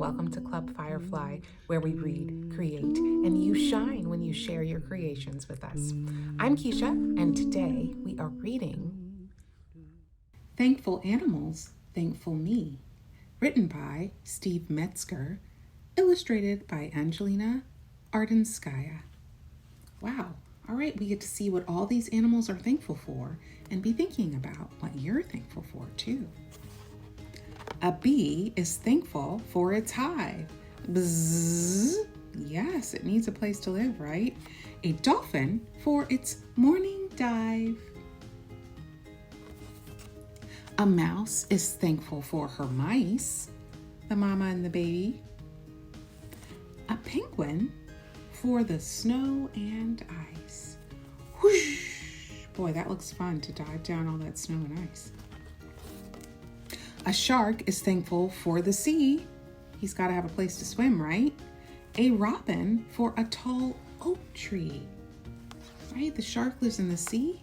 welcome to Club Firefly, where we read, create, and you shine when you share your creations with us. I'm Keisha, and today we are reading Thankful Animals, Thankful Me, written by Steve Metzger, illustrated by Angelina Ardenskaya. Wow, all right, we get to see what all these animals are thankful for and be thinking about what you're thankful for too. A bee is thankful for its hive. Bzzz. Yes, it needs a place to live, right? A dolphin for its morning dive. A mouse is thankful for her mice, the mama and the baby. A penguin for the snow and ice. Whoosh! Boy, that looks fun to dive down all that snow and ice. A shark is thankful for the sea. He's got to have a place to swim, right? A robin for a tall oak tree. Right? The shark lives in the sea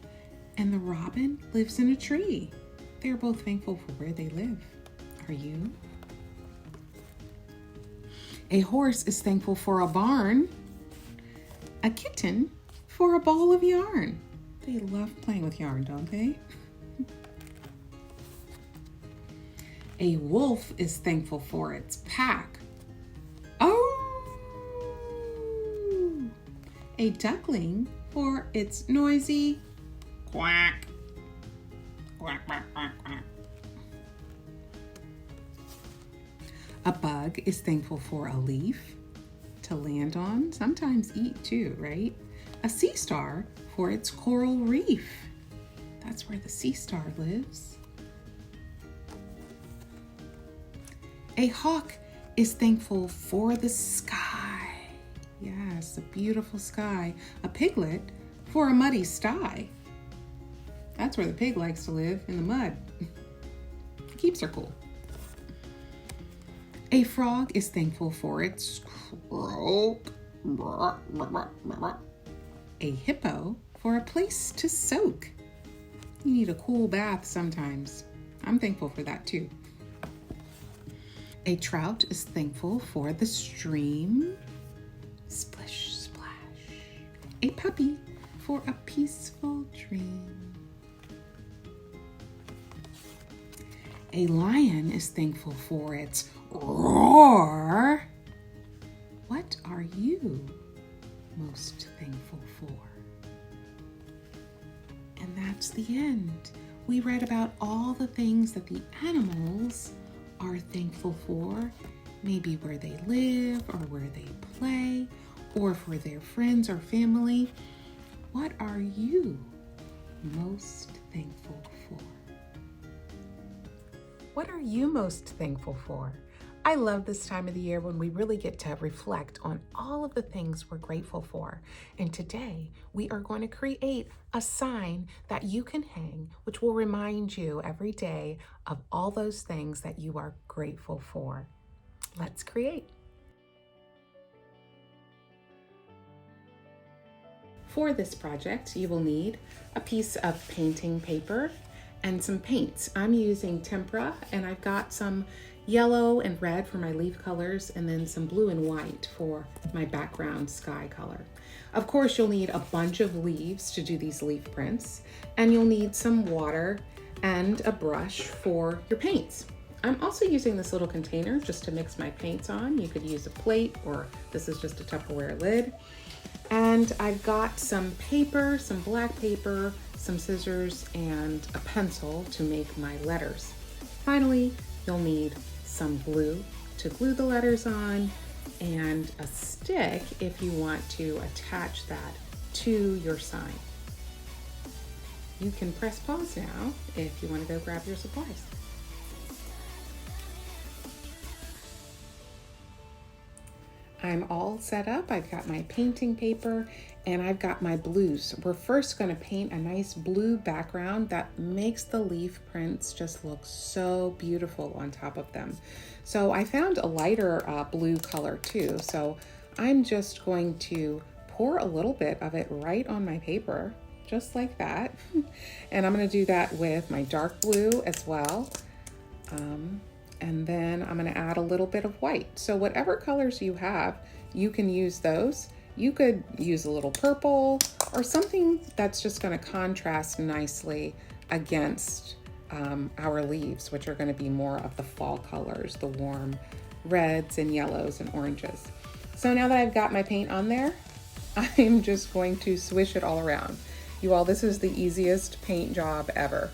and the robin lives in a tree. They're both thankful for where they live. Are you? A horse is thankful for a barn. A kitten for a ball of yarn. They love playing with yarn, don't they? A wolf is thankful for its pack. Oh! A duckling for its noisy quack. Quack, quack, quack, quack. A bug is thankful for a leaf to land on, sometimes eat too, right? A sea star for its coral reef. That's where the sea star lives. A hawk is thankful for the sky. Yes, a beautiful sky. A piglet for a muddy sty. That's where the pig likes to live, in the mud. Keeps her cool. A frog is thankful for its croak. A hippo for a place to soak. You need a cool bath sometimes. I'm thankful for that too. A trout is thankful for the stream. Splish, splash. A puppy for a peaceful dream. A lion is thankful for its roar. What are you most thankful for? And that's the end. We read about all the things that the animals are thankful for, maybe where they live or where they play or for their friends or family. What are you most thankful for? What are you most thankful for? I love this time of the year when we really get to reflect on all of the things we're grateful for. And today we are going to create a sign that you can hang, which will remind you every day of all those things that you are grateful for. Let's create. For this project, you will need a piece of painting paper and some paints. I'm using tempera, and I've got some yellow and red for my leaf colors, and then some blue and white for my background sky color. Of course, you'll need a bunch of leaves to do these leaf prints, and you'll need some water and a brush for your paints. I'm also using this little container just to mix my paints on. You could use a plate, or this is just a Tupperware lid. And I've got some paper, some black paper, some scissors, and a pencil to make my letters. Finally, you'll need some glue to glue the letters on, and a stick if you want to attach that to your sign. You can press pause now if you want to go grab your supplies. I'm all set up. I've got my painting paper and I've got my blues. We're first going to paint a nice blue background that makes the leaf prints just look so beautiful on top of them. So I found a lighter blue color too. So I'm just going to pour a little bit of it right on my paper, just like that. And I'm going to do that with my dark blue as well. And then I'm gonna add a little bit of white. So whatever colors you have, you can use those. You could use a little purple or something that's just gonna contrast nicely against our leaves, which are gonna be more of the fall colors, the warm reds and yellows and oranges. So now that I've got my paint on there, I'm just going to swish it all around. You all, this is the easiest paint job ever.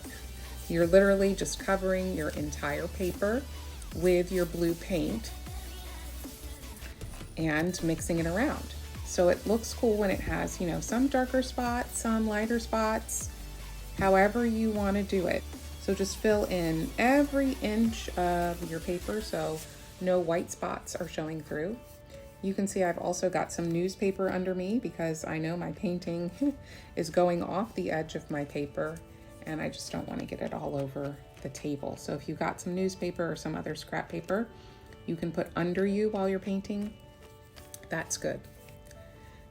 You're literally just covering your entire paper with your blue paint and mixing it around. So it looks cool when it has, you know, some darker spots, some lighter spots, however you want to do it. So just fill in every inch of your paper so no white spots are showing through. You can see I've also got some newspaper under me because I know my painting is going off the edge of my paper and I just don't want to get it all over the table. So if you've got some newspaper or some other scrap paper you can put under you while you're painting, that's good.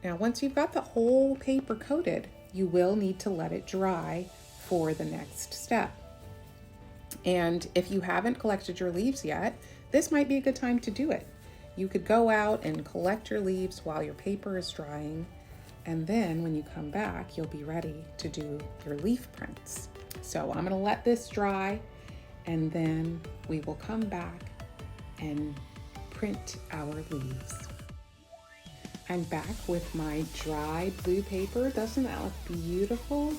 Now once you've got the whole paper coated, you will need to let it dry for the next step. And if you haven't collected your leaves yet, this might be a good time to do it. You could go out and collect your leaves while your paper is drying, and then when you come back, you'll be ready to do your leaf prints. So I'm gonna let this dry, and then we will come back and print our leaves. I'm back with my dry blue paper. Doesn't that look beautiful?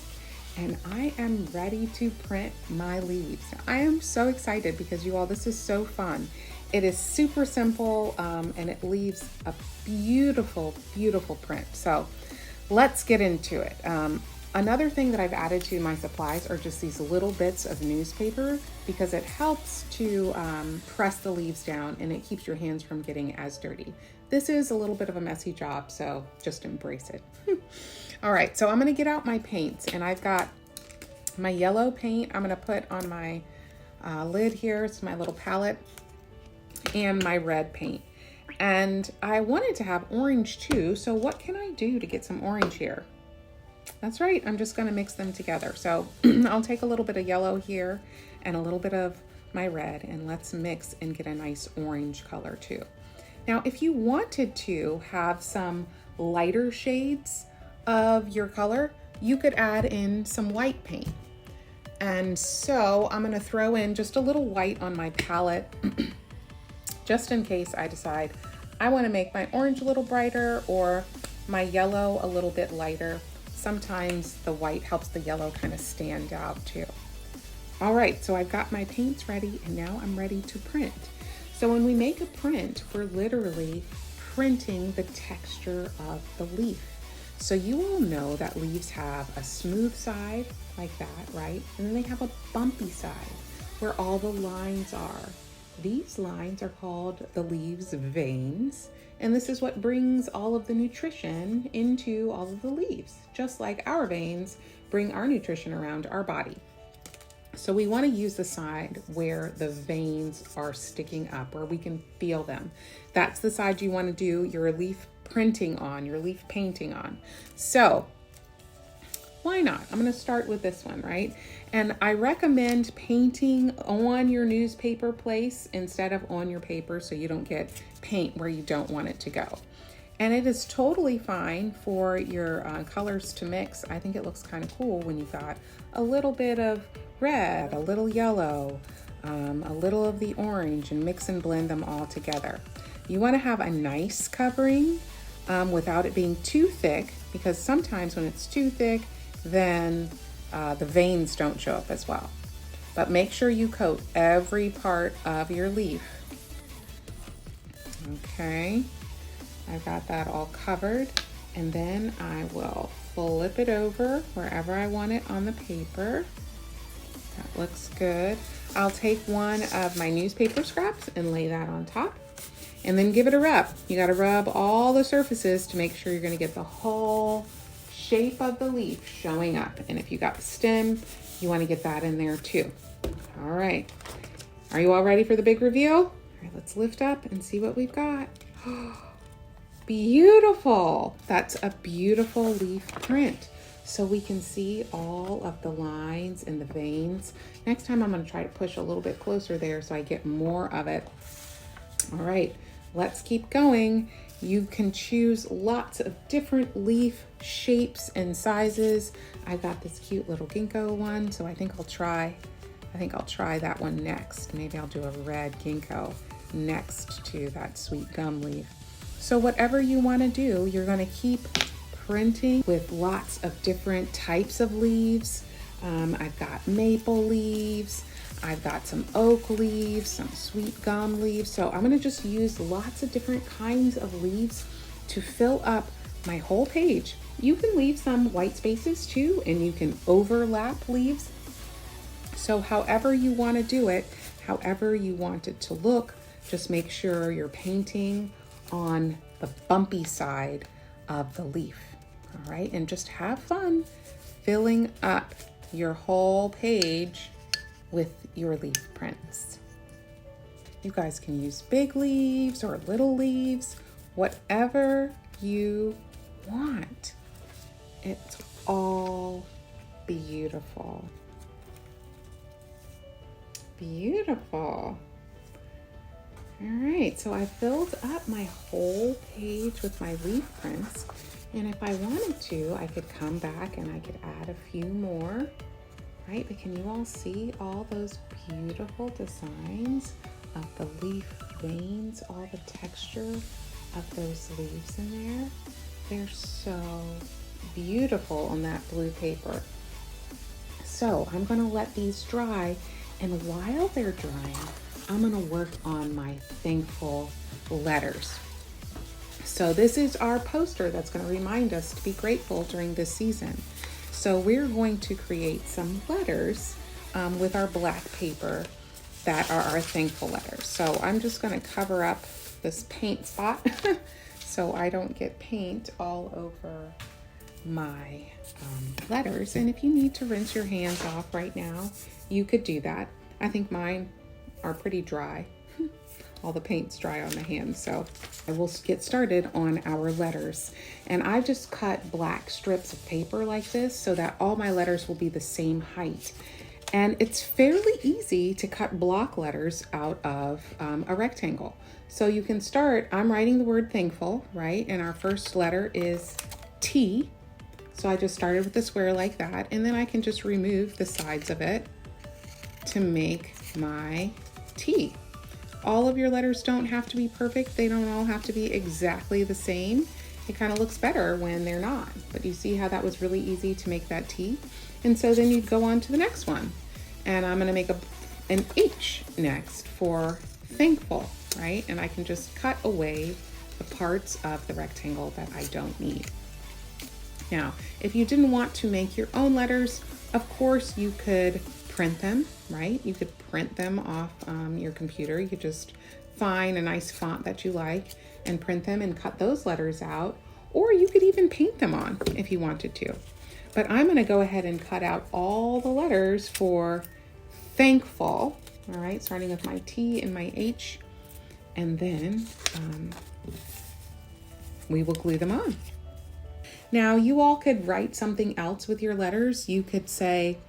And I am ready to print my leaves. I am so excited because you all, this is so fun. It is super simple and it leaves a beautiful, beautiful print. So let's get into it. Another thing that I've added to my supplies are just these little bits of newspaper because it helps to press the leaves down and it keeps your hands from getting as dirty. This is a little bit of a messy job, so just embrace it. All right, so I'm gonna get out my paints and I've got my yellow paint I'm gonna put on my lid here. It's my little palette, and my red paint. And I wanted to have orange too, so what can I do to get some orange here? That's right, I'm just gonna mix them together. So I'll take a little bit of yellow here and a little bit of my red, and let's mix and get a nice orange color too. Now, if you wanted to have some lighter shades of your color, you could add in some white paint. And so I'm gonna throw in just a little white on my palette just in case I decide I want to make my orange a little brighter or my yellow a little bit lighter. Sometimes the white helps the yellow kind of stand out too. All right, so I've got my paints ready and now I'm ready to print. So when we make a print, we're literally printing the texture of the leaf. So you all know that leaves have a smooth side like that, right? And then they have a bumpy side where all the lines are. These lines are called the leaves' veins, and this is what brings all of the nutrition into all of the leaves, just like our veins bring our nutrition around our body. So we want to use the side where the veins are sticking up, where we can feel them. That's the side you want to do your leaf printing on, your leaf painting on. So why not? I'm going to start with this one, right? And I recommend painting on your newspaper place instead of on your paper so you don't get paint where you don't want it to go. And it is totally fine for your colors to mix. I think it looks kind of cool when you've got a little bit of red, a little yellow, a little of the orange, and mix and blend them all together. You want to have a nice covering without it being too thick, because sometimes when it's too thick, then the veins don't show up as well. But make sure you coat every part of your leaf. Okay, I've got that all covered, and then I will flip it over wherever I want it on the paper. That looks good. I'll take one of my newspaper scraps and lay that on top, and then give it a rub. You got to rub all the surfaces to make sure you're going to get the whole shape of the leaf showing up. And if you got the stem, you want to get that in there too. All right, are you all ready for the big reveal? All right, let's lift up and see what we've got. Beautiful. That's a beautiful leaf print. so we can see all of the lines and the veins. Next time I'm going to try to push a little bit closer there so I get more of it. All right, let's keep going. You can choose lots of different leaf shapes and sizes. I've got this cute little ginkgo one, so I think I'll try that one next. Maybe I'll do a red ginkgo next to that sweet gum leaf. So whatever you want to do, you're going to keep printing with lots of different types of leaves. I've got maple leaves, I've got some oak leaves, some sweet gum leaves. So I'm going to just use lots of different kinds of leaves to fill up my whole page. You can leave some white spaces too, and you can overlap leaves. So however you want to do it, however you want it to look, just make sure you're painting on the bumpy side of the leaf. All right, and just have fun filling up your whole page with your leaf prints. You guys can use big leaves or little leaves, whatever you want. It's all beautiful. Beautiful. All right, so I filled up my whole page with my leaf prints. And if I wanted to, I could come back and I could add a few more, right? But can you all see all those beautiful designs of the leaf veins, all the texture of those leaves in there? They're so beautiful on that blue paper. So I'm gonna let these dry, and while they're drying, I'm gonna work on my thankful letters. So this is our poster that's gonna remind us to be grateful during this season. So we're going to create some letters with our black paper that are our thankful letters. So I'm just gonna cover up this paint spot so I don't get paint all over my letters. And if you need to rinse your hands off right now, you could do that. I think mine are pretty dry. All the paint's dry on the hands, so I will get started on our letters. And I just cut black strips of paper like this so that all my letters will be the same height. And it's fairly easy to cut block letters out of a rectangle. So you can start, I'm writing the word thankful, right? And our first letter is T. So I just started with a square like that, and then I can just remove the sides of it to make my T. All of your letters don't have to be perfect. They don't all have to be exactly the same. It kind of looks better when they're not. But you see how that was really easy to make that T? And so then you'd go on to the next one. And I'm gonna make an H next for thankful, right? And I can just cut away the parts of the rectangle that I don't need. Now, if you didn't want to make your own letters, of course you could print them, right? You could print them off your computer. You could just find a nice font that you like and print them and cut those letters out, or you could even paint them on if you wanted to. But I'm gonna go ahead and cut out all the letters for thankful, all right? Starting with my T and my H, and then we will glue them on. Now, you all could write something else with your letters. You could say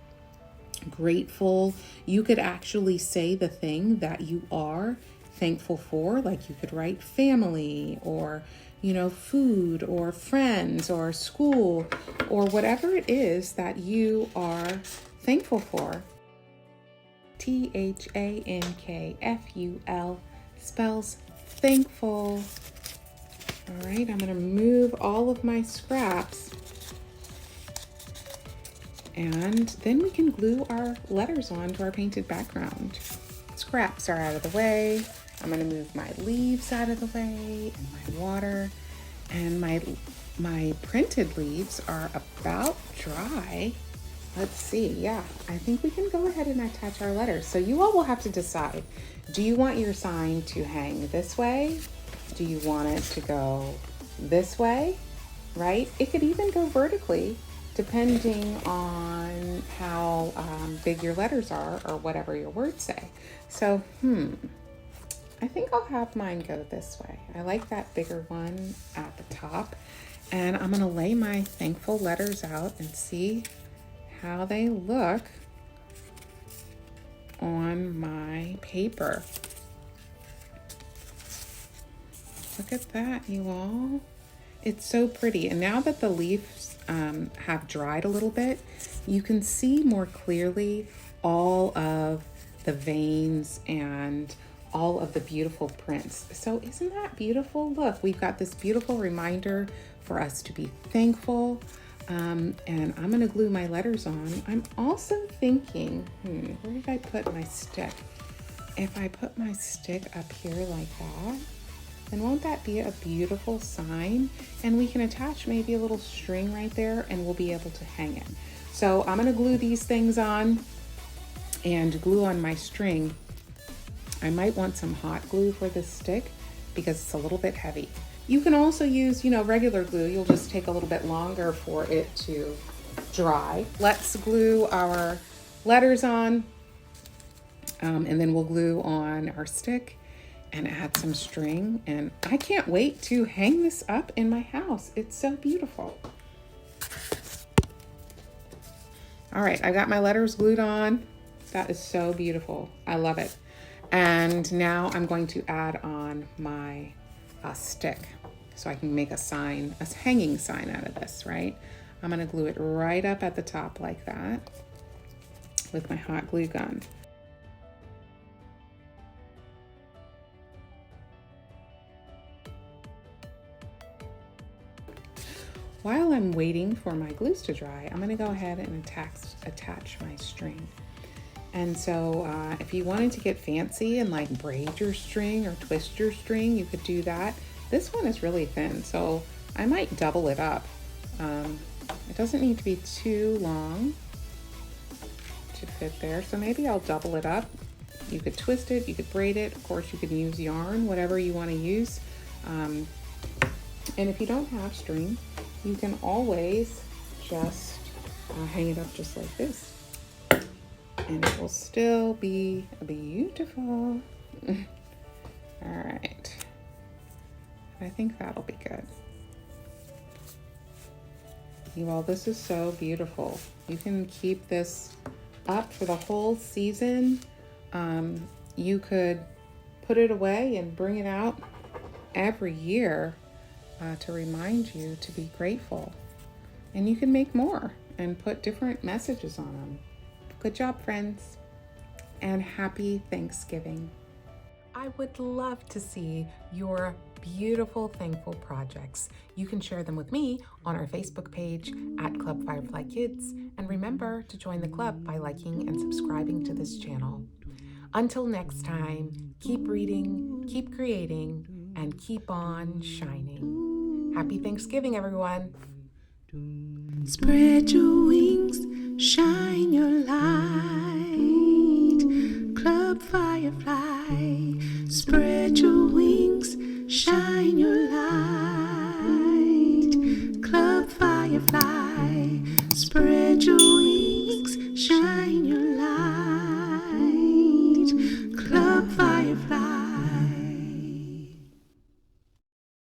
grateful. You could actually say the thing that you are thankful for. Like you could write family, or, you know, food, or friends, or school, or whatever it is that you are thankful for. THANKFUL spells thankful. All right, I'm gonna move all of my scraps, and then we can glue our letters onto our painted background. Scraps are out of the way. I'm gonna move my leaves out of the way, and my water, and my printed leaves are about dry. Let's see, yeah, I think we can go ahead and attach our letters. So you all will have to decide, do you want your sign to hang this way? Do you want it to go this way, right? It could even go vertically, depending on how big your letters are or whatever your words say. So, I think I'll have mine go this way. I like that bigger one at the top. And I'm gonna lay my thankful letters out and see how they look on my paper. Look at that, you all. It's so pretty. And now that the leaves have dried a little bit, you can see more clearly all of the veins and all of the beautiful prints. So isn't that beautiful? Look, we've got this beautiful reminder for us to be thankful. And I'm gonna glue my letters on. I'm also thinking, where did I put my stick? If I put my stick up here like that, then won't that be a beautiful sign? And we can attach maybe a little string right there and we'll be able to hang it. So I'm gonna glue these things on and glue on my string. I might want some hot glue for this stick because it's a little bit heavy. You can also use, regular glue. You'll just take a little bit longer for it to dry. Let's glue our letters on, and then we'll glue on our stick and add some string. And I can't wait to hang this up in my house. It's so beautiful. All right, I got my letters glued on. That is so beautiful. I love it. And now I'm going to add on my stick so I can make a sign, a hanging sign out of this, right? I'm gonna glue it right up at the top like that with my hot glue gun. While I'm waiting for my glues to dry, I'm gonna go ahead and attach my string. And so if you wanted to get fancy and like braid your string or twist your string, you could do that. This one is really thin, so I might double it up. It doesn't need to be too long to fit there, so maybe I'll double it up. You could twist it, you could braid it. Of course, you could use yarn, whatever you want to use. And if you don't have string, you can always just hang it up just like this. And it will still be beautiful. All right. I think that'll be good. You all, this is so beautiful. You can keep this up for the whole season. You could put it away and bring it out every year to remind you to be grateful. And you can make more and put different messages on them. Good job, friends, and happy Thanksgiving. I would love to see your beautiful, thankful projects. You can share them with me on our Facebook page at Club Firefly Kids. And remember to join the club by liking and subscribing to this channel. Until next time, keep reading, keep creating, and keep on shining. Happy Thanksgiving, everyone. Spread your wings, shine your light. Club Firefly, spread your wings, shine your light. Club Firefly, spread